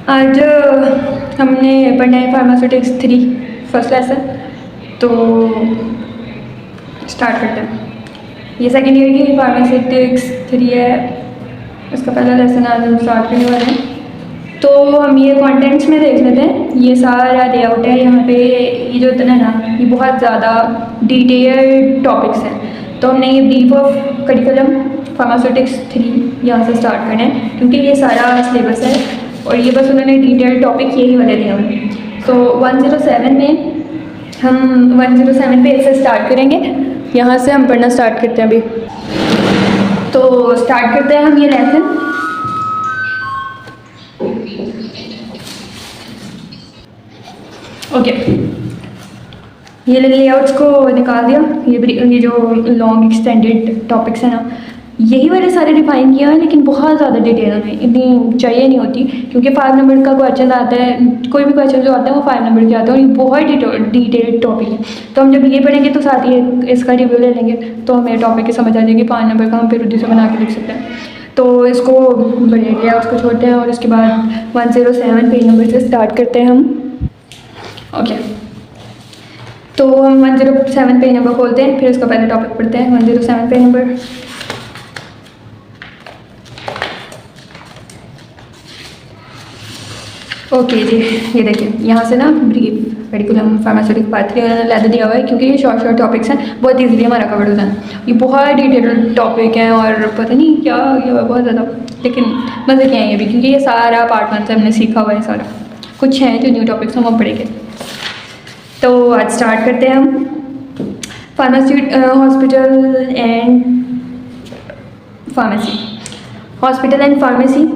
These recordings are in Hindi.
आज हमने पढ़ना है फार्मास्यूटिक्स 3 फर्स्ट लेसन। तो स्टार्ट करते हैं। ये सेकेंड ईयर की फार्मास्यूटिक्स 3 है, इसका पहला लेसन आज हम स्टार्ट करने वाले हैं। तो हम ये कंटेंट्स में देख लेते हैं। ये सारा लेआउट है। यहाँ पे ये जो इतना ना, ये बहुत ज़्यादा डिटेल्ड टॉपिक्स हैं। तो हमने ये ब्रीफ ऑफ करिकुलम फार्मास्यूटिक्स 3 यहाँ से स्टार्ट करना है, क्योंकि ये सारा सिलेबस है और ये बस उन्होंने डिटेल टॉपिक यही वाले दिए हैं। सो 107 में हम 107 पे से स्टार्ट करेंगे। यहाँ से हम पढ़ना स्टार्ट करते हैं अभी। तो स्टार्ट करते हैं हम ये लेसन। ओके, ये लेआउट्स को निकाल दिया। ये जो लॉन्ग एक्सटेंडेड टॉपिक्स हैं ना, यही वाले सारे डिफाइन किया है, लेकिन बहुत ज़्यादा डिटेल में इतनी चाहिए नहीं होती, क्योंकि 5 नंबर का क्वेश्चन आता है। कोई भी क्वेश्चन जो आता है वो 5 नंबर के आता है और ये बहुत डिटेल्ड टॉपिक है। तो हम जब ये पढ़ेंगे तो साथ ही इसका रिव्यू ले लेंगे, तो हमें टॉपिक की समझ आ जाएगी। 5 नंबर का हम फिर उसी से बना के लिख सकते हैं। तो इसको बढ़िया लिया, उसको छोड़ते हैं और उसके बाद 107 पेज नंबर से स्टार्ट करते हैं हम। ओके, तो हम 107 पेज नंबर खोलते हैं, फिर उसका पहले टॉपिक पढ़ते हैं। 107 पेज नंबर। ओके जी, ये देखिए यहाँ से ना ब्रीफ करिकुलम फार्मास्यूटिक्स पार्ट 3 उन्होंने लैद दिया हुआ है, क्योंकि ये शॉर्ट टॉपिक्स हैं, बहुत ईजिली हमारा कवर हो जाए। ये बहुत डिटेल्ड टॉपिक हैं और पता नहीं क्या हुआ बहुत ज़्यादा, लेकिन मज़े के हैं ये भी, क्योंकि ये सारा पार्ट 1 से हमने सीखा हुआ है। सारा कुछ हैं जो न्यू टॉपिक्स हम पढ़ेंगे। तो आज स्टार्ट करते हैं हम hospital and pharmacy. Hospital and pharmacy.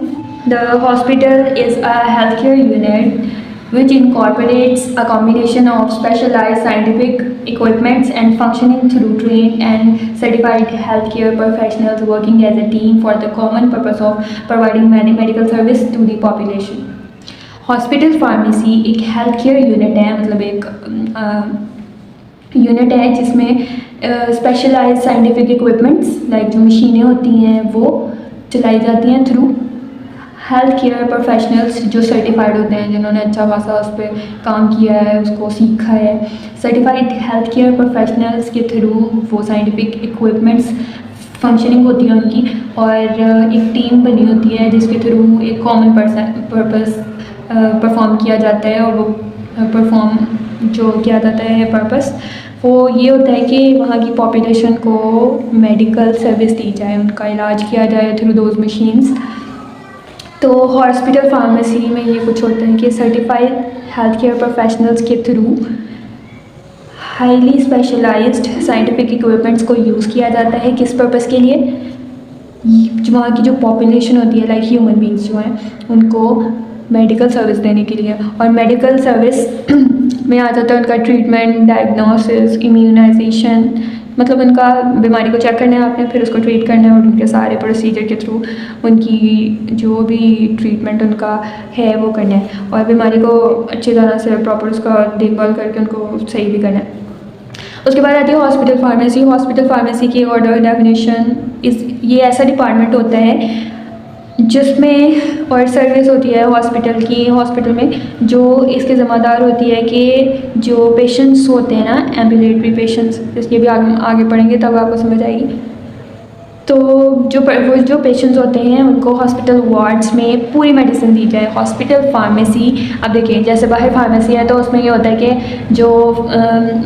The hospital is a healthcare unit which incorporates a combination of specialized scientific equipments and functioning through trained and certified healthcare professionals working as a team for the common purpose of providing medical service to the population. Hospital pharmacy एक हेल्थ केयर यूनिट है, मतलब एक यूनिट है जिसमें स्पेशलाइज्ड साइंटिफिक इक्विपमेंट्स लाइक जो मशीनें होती हैं वो चलाई जाती हैं थ्रू हेल्थ केयर प्रोफेशनल्स जो सर्टिफाइड होते हैं, जिन्होंने अच्छा खासा उस पर काम किया है, उसको सीखा है। सर्टिफाइड हेल्थ केयर प्रोफेशनल्स के थ्रू वो साइंटिफिक इक्विपमेंट्स फंक्शनिंग होती है उनकी, और एक टीम बनी होती है जिसके थ्रू एक कॉमन पर्पस परफॉर्म किया जाता है। और वो परफॉर्म जो किया जाता है पर्पस वो ये होता है कि वहाँ की पॉपुलेशन को मेडिकल सर्विस दी जाए, उनका इलाज किया जाए थ्रू दोज मशीन्स। तो हॉस्पिटल फार्मेसी में ये कुछ होता है कि सर्टिफाइड हेल्थ केयर प्रोफेशनल्स के through highly specialised scientific equipments को यूज़ किया जाता है। किस पर्पस के लिए? वहाँ की जो पॉपुलेशन होती है लाइक ह्यूमन बींग्स जो हैं उनको मेडिकल सर्विस देने के लिए। और मेडिकल सर्विस में आ जाता है उनका ट्रीटमेंट, डायग्नोसिस, इम्यूनाइजेशन, मतलब उनका बीमारी को चेक करना है आपने, फिर उसको ट्रीट करना है और उनके सारे प्रोसीजर के थ्रू उनकी जो भी ट्रीटमेंट उनका है वो करना है, और बीमारी को अच्छी तरह से प्रॉपर उसका देखभाल करके उनको सही भी करना है। उसके बाद आती है हॉस्पिटल फार्मेसी। हॉस्पिटल फार्मेसी की ऑर्डर डेफिनेशन ये ऐसा डिपार्टमेंट होता है जिसमें और सर्विस होती है हॉस्पिटल की। हॉस्पिटल में जो इसके ज़िम्मेदार होती है कि जो पेशेंट्स होते हैं ना, एम्बुलेटरी पेशेंट्स, इसके भी आगे पढ़ेंगे तब आपको समझ आएगी। तो जो पेशेंट्स होते हैं उनको हॉस्पिटल वार्ड्स में पूरी मेडिसिन दी जाए। हॉस्पिटल फार्मेसी, अब देखिए जैसे बाहर फार्मेसी है तो उसमें ये होता है कि जो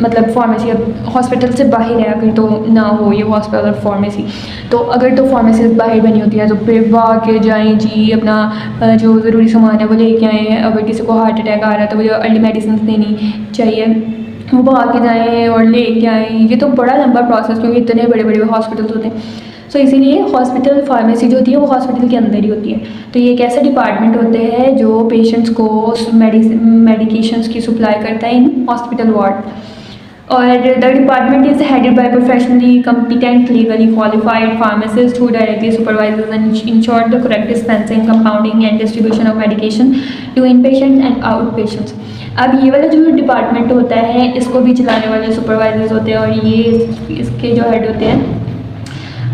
मतलब फार्मेसी अब हॉस्पिटल से बाहर है अगर तो ना हो ये हॉस्पिटल फार्मेसी, तो अगर तो फार्मेसी बाहर बनी होती है तो फिर वहाँ के जाएँ जी, अपना जो ज़रूरी सामान है वो लेके आएँ। अगर किसी को हार्ट अटैक आ रहा है तो वो जो अर्ली मेडिसिन देनी चाहिए वो वहाँ के जाएँ और लेके आएँ। ये तो बड़ा लंबा प्रोसेस, क्योंकि इतने बड़े बड़े हॉस्पिटल्स होते हैं। सो इसीलिए हॉस्पिटल फार्मेसी जो होती है वो हॉस्पिटल के अंदर ही होती है। तो ये एक ऐसा डिपार्टमेंट होते हैं जो पेशेंट्स को मेडिकेशंस की सप्लाई करता है इन हॉस्पिटल वार्ड। और the department is headed by professionally competent legally qualified pharmacist who directly supervises and ensure the correct dispensing, compounding and distribution of medication to inpatients and outpatients। अब ये वाला जो डिपार्टमेंट होता है इसको भी चलाने वाले सुपरवाइजर्स होते हैं, और ये इसके जो हेड होते हैं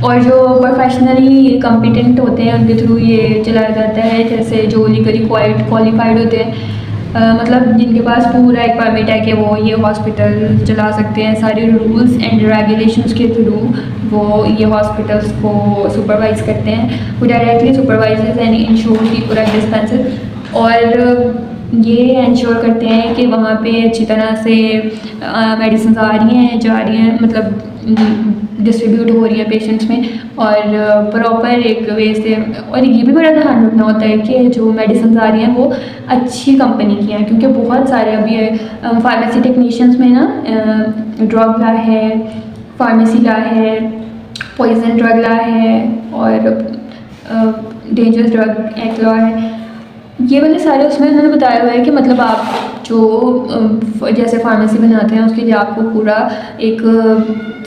और जो प्रोफेशनली कॉम्पिटेंट होते हैं उनके थ्रू ये चलाया जाता है, जैसे जो लीगली क्वालिफाइड होते हैं, मतलब जिनके पास पूरा एक परमिट है कि वो ये हॉस्पिटल चला सकते हैं, सारे रूल्स एंड रेगुलेशंस के थ्रू वो ये हॉस्पिटल्स को सुपरवाइज करते हैं। वो डायरेक्टली सुपरवाइजेज एंड इंश्योर की पूरा डिस्पेंसर, और ये इंश्योर करते हैं कि वहाँ पे अच्छी तरह से मेडिसिन आ रही हैं, जा रही हैं, मतलब डिस्ट्रीब्यूट हो रही है पेशेंट्स में, और प्रॉपर एक वे से। और ये भी बड़ा ध्यान रखना होता है कि जो मेडिसिन आ रही हैं वो अच्छी कंपनी की हैं, क्योंकि बहुत सारे अभी फार्मेसी टेक्नीशियंस में ना ड्रग लॉ है, फार्मेसी लॉ है, पॉइजन ड्रग लॉ है, और डेंजरस ड्रग एक्ट लॉ है। ये वाले सारे उसमें उन्होंने बताया हुआ है कि मतलब आप जो जैसे फार्मेसी बनाते हैं उसके लिए आपको पूरा एक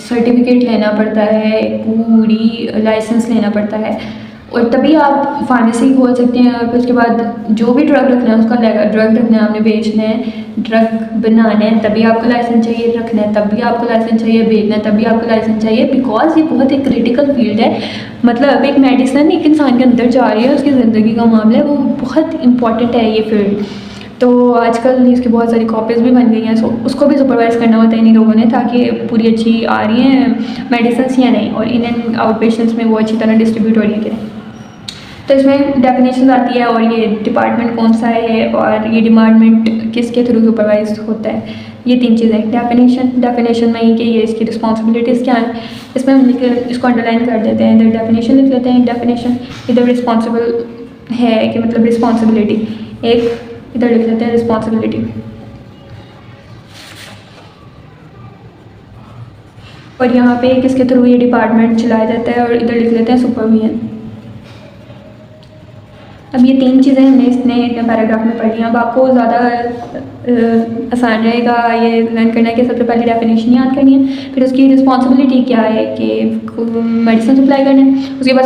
सर्टिफिकेट लेना पड़ता है, एक पूरी लाइसेंस लेना पड़ता है, और तभी आप फार्मेसी खोल सकते हैं। और फिर उसके बाद जो भी ड्रग रखना है उसका ड्रग रखना है, आपने बेचना है, ड्रग बनाना है, तभी आपको लाइसेंस चाहिए, रखना है तभी आपको लाइसेंस चाहिए, बेचना है तभी आपको लाइसेंस चाहिए, बिकॉज ये बहुत एक क्रिटिकल फील्ड है। मतलब एक मेडिसिन एक इंसान के अंदर जा रही है, उसकी ज़िंदगी का मामला है, वो बहुत इंपॉर्टेंट है ये फील्ड। तो आजकल इसकी बहुत सारी कॉपीज़ भी बन गई हैं, सो उसको भी सुपरवाइज़ करना होता है इन लोगों ने, ताकि पूरी अच्छी आ रही हैं मेडिसिन या नहीं, और इन एंड आउट पेशेंट्स में वो अच्छी तरह डिस्ट्रीब्यूट हो रही है कि नहीं। तो इसमें डेफिनेशन आती है, और ये डिपार्टमेंट कौन सा है, और ये डिपार्टमेंट किसके थ्रू सुपरवाइज होता है। ये 3 चीज़ें। डेफिनेशन में ही कि ये इसकी रिस्पॉन्सिबिलिटीज़ क्या हैं, इसमें हम इसको अंडरलाइन कर देते हैं, इधर डेफिनेशन लिख लेते हैं, डेफिनेशन इधर रिस्पॉन्सिबल है कि मतलब रिस्पॉन्सिबिलिटी, एक इधर लिख लेते हैं रिस्पॉन्सिबिलिटी, और यहाँ पे किसके थ्रू ये डिपार्टमेंट चलाया जाता है, और इधर लिख लेते हैं सुपरविजन। अब ये 3 चीज़ें हमने इतने पैराग्राफ में पढ़ी हैं। अब आपको ज़्यादा आसान रहेगा ये लर्न करना कि सबसे पहले डेफिनेशन याद करनी है, फिर उसकी रिस्पॉन्सिबिलिटी क्या है कि मेडिसिन सप्लाई करना है, उसके बाद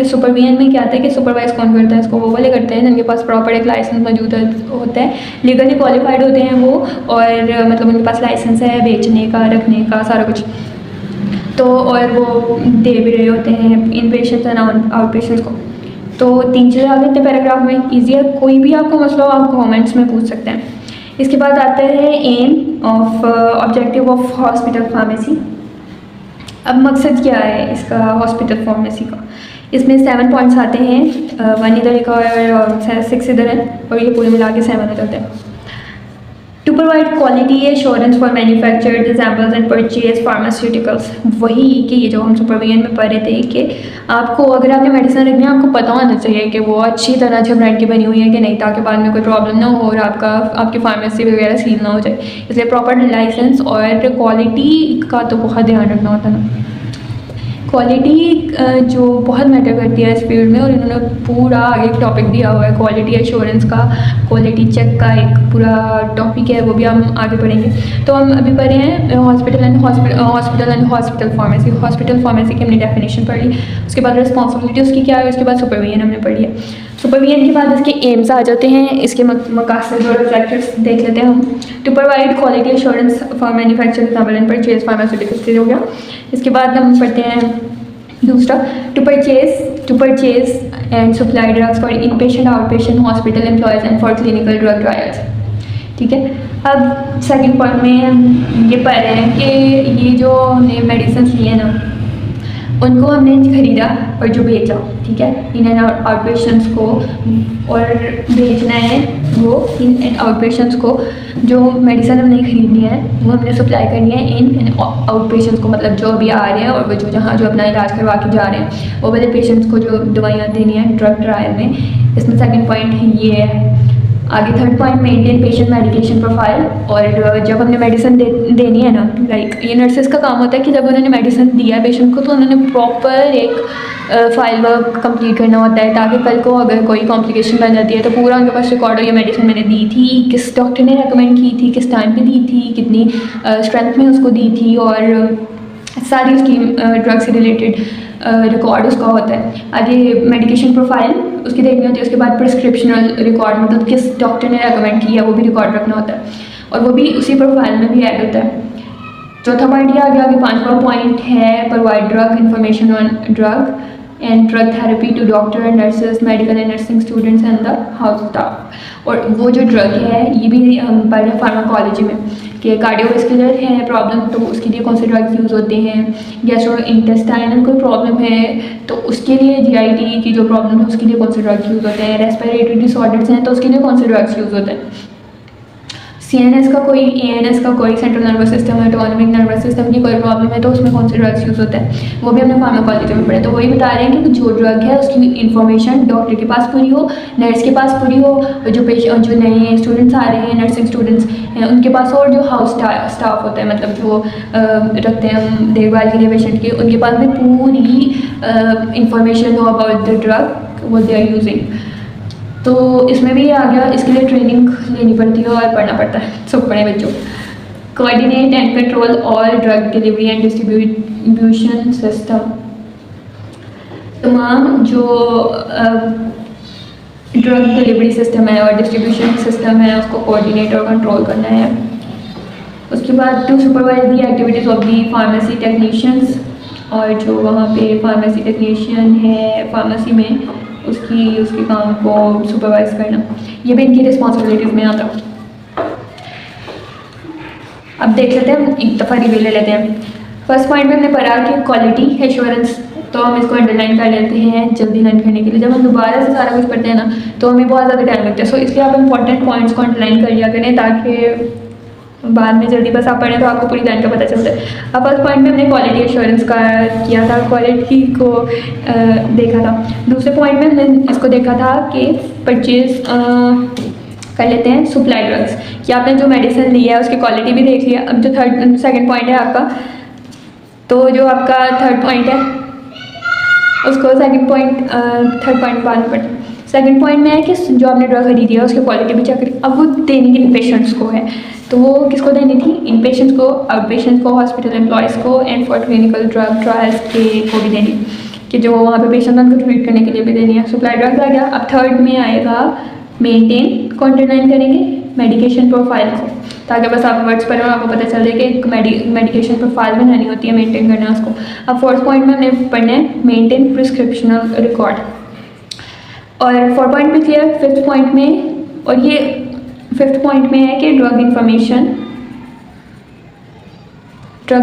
सुपरविजन में क्या आता है कि सुपरवाइज कौन करता है, इसको वो वाले करते हैं जिनके पास प्रॉपर एक लाइसेंस मौजूद होता है, लीगली क्वालिफाइड होते हैं वो, और मतलब उनके पास लाइसेंस है बेचने का, रखने का, सारा कुछ। तो और वो दे भी रहे होते हैं इन पेशेंट्स एंड आउट पेशेंट्स को। तो 3 चीज़ें आ गई थे पैराग्राफ में, ईजी है, कोई भी आपको मसला हो आप कमेंट्स में पूछ सकते हैं। इसके बाद आता है aim of objective of hospital pharmacy. अब मकसद क्या है इसका हॉस्पिटल फार्मेसी का, इसमें 7 पॉइंट्स आते हैं, 1 इधर लिखा है और 6 इधर है, और ये पूरे मिला के 7 हो जाते हैं। To provide quality assurance for manufactured samples and purchase pharmaceuticals. वही कि ये जो हम सुपरविजन में पढ़ रहे थे कि आपको अगर आपने मेडिसिन रखनी है आपको पता होना चाहिए कि वो अच्छी तरह से ब्रांड की बनी हुई है कि नहीं, ताकि बाद में कोई प्रॉब्लम ना हो और आपकी फार्मेसी वगैरह सील ना हो जाए। इसलिए प्रॉपर लाइसेंस और क्वालिटी का तो बहुत ध्यान रखना होता है ना। क्वालिटी जो बहुत मैटर करती है इस फील्ड में, और इन्होंने पूरा एक टॉपिक दिया हुआ है क्वालिटी एश्योरेंस का, क्वालिटी चेक का एक पूरा टॉपिक है, वो भी हम आगे पढ़ेंगे। तो हम अभी पढ़े हैं hospital and hospital pharmacy. Hospital pharmacy की हमने डेफिनेशन पढ़ ली, उसके बाद रिस्पॉन्सिबिलिटी उसकी क्या है, उसके बाद सुपरविजन हमने पढ़ लिया। सुपरविजन के बाद इसके एम्स आ जाते हैं, इसके मकासद और ऑब्जेक्टिव्स देख लेते हैं हम। To provide quality assurance for manufacturing sample and purchase pharmaceuticals हो गया। इसके बाद हम पढ़ते हैं दूसरा, to purchase and supply drugs for in patient out patient hospital employees and for clinical drug trials. ठीक है, अब सेकंड पॉइंट में हम ये पढ़ रहे हैं कि ये जो हमने मेडिसिन लिए ना उनको हमने खरीदा और जो बेचा, ठीक है, इन एंड आउट पेशेंट्स को, और बेचना है वो इन एंड आउट पेशेंट्स को। जो मेडिसिन हमने खरीदनी है वो हमने सप्लाई करनी है इन एंड आउट पेशेंट्स को, मतलब जो अभी आ रहे हैं और वो जो अपना इलाज करवा के जा रहे हैं वो वाले पेशेंट्स को जो दवाइयाँ देनी है ड्रग ट्रायल में। इसमें सेकंड पॉइंट ये है। आगे third point, maintain patient medication profile. और जब हमने मेडिसिन देनी है ना, लाइक ये नर्सेस का काम होता है कि जब उन्होंने मेडिसिन दिया है पेशेंट को तो उन्होंने प्रॉपर एक फाइल वर्क कंप्लीट करना होता है, ताकि कल को अगर कोई कॉम्प्लिकेशन बन जाती है तो पूरा उनके पास रिकॉर्ड हो, ये मेडिसिन मैंने दी थी, किस डॉक्टर ने रेकमेंड की थी, किस टाइम पे दी थी, कितनी स्ट्रेंथ में उसको दी थी, और सारी उसकी ड्रग से रिलेटेड रिकॉर्ड उसका होता है। आगे मेडिकेशन प्रोफाइल उसकी देखनी होती है। उसके बाद प्रिस्क्रिप्शनल रिकॉर्ड, मतलब किस डॉक्टर ने रेकमेंड किया वो भी रिकॉर्ड रखना होता है, और वो भी उसी प्रोफाइल में भी ऐड होता है। चौथा पॉइंट ये आ गया कि 5वां पॉइंट है provide drug information on drug and drug therapy to doctor and nurses, medical and nursing students and the house staff. और वो जो ड्रग है ये भी हम पढ़ रहे हैं फार्माकोलॉजी में कि कार्डियोवैस्कुलर है प्रॉब्लम तो उसके लिए कौन से ड्रग्स यूज़ होते हैं, गैस्ट्रोइंटेस्टाइनल कोई प्रॉब्लम है तो उसके लिए जीआईटी की जो प्रॉब्लम है उसके लिए कौन से ड्रग्स यूज़ होते हैं, रेस्पिरेटरी डिसऑर्डर्स हैं तो उसके लिए कौन से ड्रग्स यूज़ होते हैं, सीएनएस का कोई, एएनएस का कोई, सेंट्रल नर्वस सिस्टम है, ऑटोनॉमिक नर्वस सिस्टम की कोई प्रॉब्लम है तो उसमें कौन से ड्रग्स यूज़ होते हैं, वो भी हमने फार्माकोलॉजी में पढ़े। तो वही बता रहे हैं कि जो ड्रग है उसकी इन्फॉर्मेशन डॉक्टर के पास पूरी हो, नर्स के पास पूरी हो, जो नए स्टूडेंट्स आ रहे हैं नर्सिंग स्टूडेंट्स हैं उनके पास हो, और जो हाउस स्टाफ होता है मतलब जो रखते हैं देखभाल के लिए पेशेंट की, उनके पास भी पूरी इंफॉर्मेशन हो अबाउट द ड्रग वो दे आर यूजिंग। तो इसमें भी आ गया, इसके लिए ट्रेनिंग लेनी पड़ती है और पढ़ना पड़ता है सब पढ़े बच्चों। Coordinate and control all drug delivery and distribution system, तमाम जो ड्रग डिलीवरी सिस्टम है और डिस्ट्रीब्यूशन सिस्टम है उसको कोऑर्डिनेट और कंट्रोल करना है। उसके बाद to supervise the activities of the pharmacy technicians, और जो वहाँ पे फार्मेसी टेक्नीशियन है फार्मेसी में उसके काम को सुपरवाइज करना, ये भी इनकी रिस्पॉन्सिबिलिटीज़ में आता है। अब देख लेते हैं, एक दफ़ा रिव्यू ले लेते हैं। फर्स्ट पॉइंट में हमने पढ़ा कि क्वालिटी एश्योरेंस, तो हम इसको अंडरलाइन कर लेते हैं जल्दी लर्न करने के लिए। जब हम दोबारा से सारा कुछ पढ़ते हैं ना तो हमें बहुत ज़्यादा टाइम लगता है, सो इसलिए आप इंपॉर्टेंट पॉइंट्स को अंडरलाइन कर लिया करें ताकि बाद में जल्दी बस आप पढ़ें तो आपको पूरी लाइन का पता चलता है। अब फर्स्ट पॉइंट में हमने क्वालिटी एश्योरेंस का किया था, क्वालिटी को देखा था। दूसरे पॉइंट में हमने इसको देखा था कि परचेज कर लेते हैं सप्लाई ड्रग्स, कि आपने जो मेडिसिन ली है उसकी क्वालिटी भी देख लिया। अब जो सेकंड पॉइंट है आपका, तो जो आपका थर्ड पॉइंट है उसको थर्ड पॉइंट बाद में पढ़ते। सेकंड पॉइंट में है कि जो आपने ड्रग खरीदी है उसकी क्वालिटी भी चेक करी। अब वो देनी इन पेशेंट्स को है, तो वो किसको देनी थी, इन पेशेंट्स को, आउट पेशेंट्स को, हॉस्पिटल एम्प्लॉयज़ को and for clinical drug trials के को भी देनी, कि जो वहाँ पे पेशेंट उनको ट्रीट करने के लिए भी देनी है। सप्लाई ड्रग्स आ गया। अब थर्ड में आएगा मेंटेन को अंडरलाइन करेंगे मेडिकेशन प्रोफाइल को, ताकि बस आप वर्ड्स पर आपको पता चल जाए कि मेडिकेशन प्रोफाइल बनानी होती है, मेंटेन करना है उसको। अब फोर्थ पॉइंट में हमने पढ़ना है मेंटेन प्रिस्क्रिप्शनल रिकॉर्ड, और 4 पॉइंट भी क्लियर। फिफ्थ पॉइंट में, और ये फिफ्थ पॉइंट में है कि ड्रग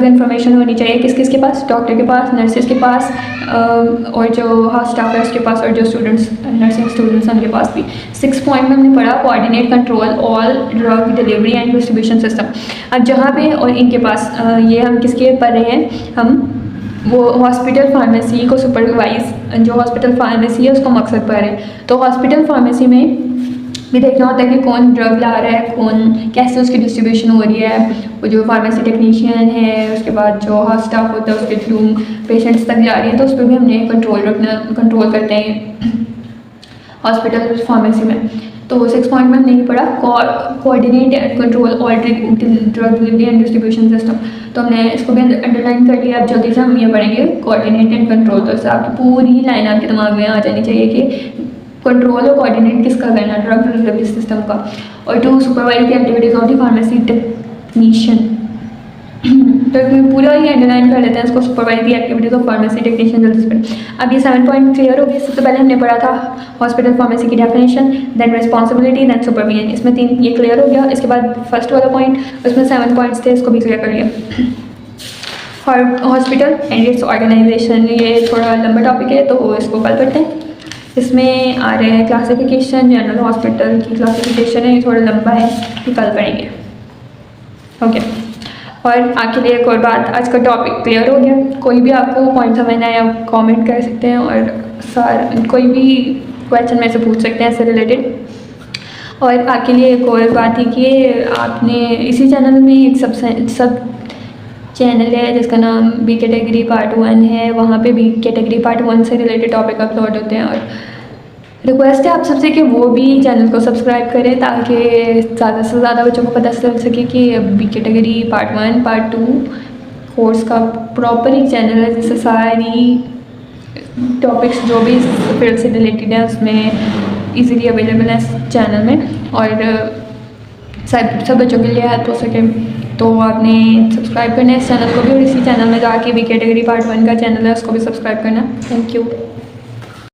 इन्फॉर्मेशन होनी चाहिए किस किस के पास, डॉक्टर के पास, नर्सेज के पास, और जो हाउस स्टाफ है उसके पास, और जो स्टूडेंट्स नर्सिंग स्टूडेंट्स हैं उनके पास भी। 6 पॉइंट में हमने पढ़ा coordinate control all drug delivery and distribution system. अब जहाँ पे और इनके पास ये हम किसके पढ़ रहे हैं, हम वो हॉस्पिटल फार्मेसी को सुपरवाइज, जो हॉस्पिटल फार्मेसी है उसको मकसद पढ़ रहे हैं। तो हॉस्पिटल फार्मेसी में भी देखना होता है कि कौन ड्रग ला रहा है, कौन कैसे उसकी डिस्ट्रीब्यूशन हो रही है, वो जो फार्मेसी टेक्नीशियन है उसके बाद जो हाउस स्टाफ होता है उसके थ्रू पेशेंट्स तक जा रही है, तो उस पर भी हमने कंट्रोल करते हैं हॉस्पिटल फार्मेसी में। तो 6 पॉइंट में हमने पढ़ा coordinate and control all drug delivery and distribution system, तो हमने इसको भी अंडरलाइन कर लिया। अब जल्दी से हम ये पढ़ेंगे कोऑर्डिनेट एंड कंट्रोल, तो इससे आपकी पूरी लाइन आपके दिमाग में आ जानी चाहिए कि कंट्रोल और कोऑर्डिनेट किसका करना है, ड्रग डिलीवरी सिस्टम का। और to supervise the activities of the pharmacy technician, तो पूरा ही अंडरलाइन कर लेते हैं इसको, supervise the activities of pharmacy technician जल्दी से। अब ये 7 पॉइंट क्लियर हो गए। सबसे पहले हमने पढ़ा था हॉस्पिटल फार्मेसी की definition, then responsibility, then supervision, इसमें 3 ये क्लियर हो गया। इसके बाद फर्स्ट वाला पॉइंट, उसमें 7 पॉइंट्स थे, इसको भी क्लियर कर लिया। हॉस्पिटल एंड इट्स ऑर्गेनाइजेशन, ये थोड़ा लंबा टॉपिक है तो इसको कल पढ़ते हैं। इसमें आ रहे हैं क्लासिफिकेशन, जनरल हॉस्पिटल की क्लासिफिकेशन है, ये थोड़ा लंबा है, ये कल पढ़ेंगे। ओके, और आपके लिए एक और बात, आज का टॉपिक क्लियर हो गया। कोई भी आपको पॉइंट समझ ना आए आप कमेंट कर सकते हैं, और कोई भी क्वेश्चन में से पूछ सकते हैं इससे रिलेटेड। और आपके लिए एक और बात है कि आपने इसी चैनल में एक सब चैनल है जिसका नाम बी कैटेगरी पार्ट 1 है, वहाँ पे बी कैटेगरी पार्ट 1 से रिलेटेड टॉपिक अपलोड होते हैं। और रिक्वेस्ट है आप सबसे कि वो भी चैनल को सब्सक्राइब करें ताकि ज़्यादा से ज़्यादा बच्चों को पता चल सके कि B category part 1 part 2 course का प्रॉपर एक चैनल है जिससे सारी टॉपिक्स जो भी फील्ड से रिलेटेड है उसमें इजीली अवेलेबल है इस चैनल में, और सब बच्चों के लिए हेल्प हो सके। तो आपने सब्सक्राइब करना है इस चैनल को भी, और इसी चैनल में जाके भी कैटेगरी पार्ट 1 का चैनल है उसको भी सब्सक्राइब करना। Thank you.